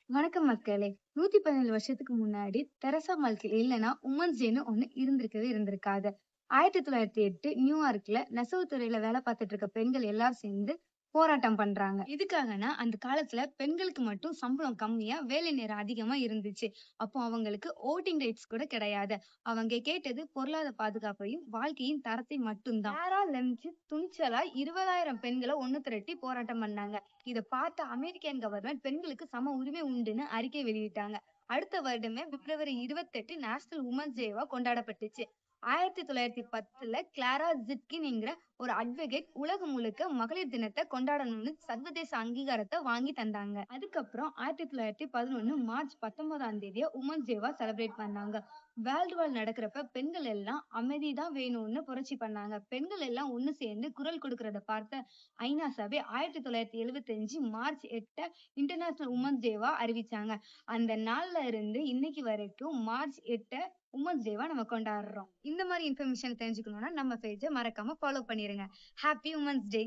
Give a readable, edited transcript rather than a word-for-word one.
வணக்கம் மக்களே. 117 வருஷத்துக்கு முன்னாடி தெரசா வாழ்க்கையில இல்லைன்னா உமன்ஸ் டேன்னு ஒண்ணு இருந்திருக்காது. 1908 நியூயார்க்ல நெசவுத் துறையில வேலை பார்த்துட்டு இருக்க பெண்கள் எல்லாரும் சேர்ந்து போராட்டம் பண்றாங்க. எதுக்காகன்னா அந்த காலத்துல பெண்களுக்கு மட்டும் சம்பளம் கம்மியா, வேலை நேரம் அதிகமா இருந்துச்சு. அப்போ அவங்களுக்கு ஓட்டிங் ரைட்ஸ் கூட கிடையாது. அவங்க கேட்டது பொருளாதார பாதுகாப்பையும் வாழ்க்கையின் தரத்தை மட்டும்தான். சாரா லெம்ஸ் துணிச்சலா 20,000 பெண்களை ஒண்ணு திரட்டி போராட்டம் பண்ணாங்க. இத பார்த்த அமெரிக்கன் கவர்மெண்ட் பெண்களுக்கு சம உரிமை உண்டுன்னு அறிக்கை வெளியிட்டாங்க. அடுத்த வருடமே பிப்ரவரி 28 நேஷனல் உமன்ஸ் டேவா கொண்டாடப்பட்டுச்சு. 1910 கிளாரா ஜிட்கின்ங்கிற ஒரு அட்வொகேட் உலகம் முழுக்க மகளிர் தினத்தை கொண்டாடணும்னு சர்வதேச அங்கீகாரத்தை வாங்கி தந்தாங்க. அதுக்கப்புறம் 1911 மார்ச் 19 உமன்ஸ் டேவா செலிப்ரேட் பண்ணாங்க. வேர்ல்டு வார் நடக்கிறப்ப பெண்கள் எல்லாம் அமைதிதான் வேணும்னு புரட்சி பண்ணாங்க. பெண்கள் எல்லாம் ஒண்ணு சேர்ந்து குரல் கொடுக்கறத பார்த்த ஐநா சபை 1975 மார்ச் 8 இன்டர்நேஷனல் உமன்ஸ் டேவா அறிவிச்சாங்க. அந்த நாள்ல இருந்து இன்னைக்கு வரைக்கும் மார்ச் 8 உமன்ஸ் டேவா நம்ம கொண்டாடுறோம். இந்த மாதிரி இன்ஃபர்மேஷன் தெரிஞ்சுக்கணும்னா நம்ம பேஜை மறக்காம ஃபாலோ பண்ணிருங்க. Happy women's day.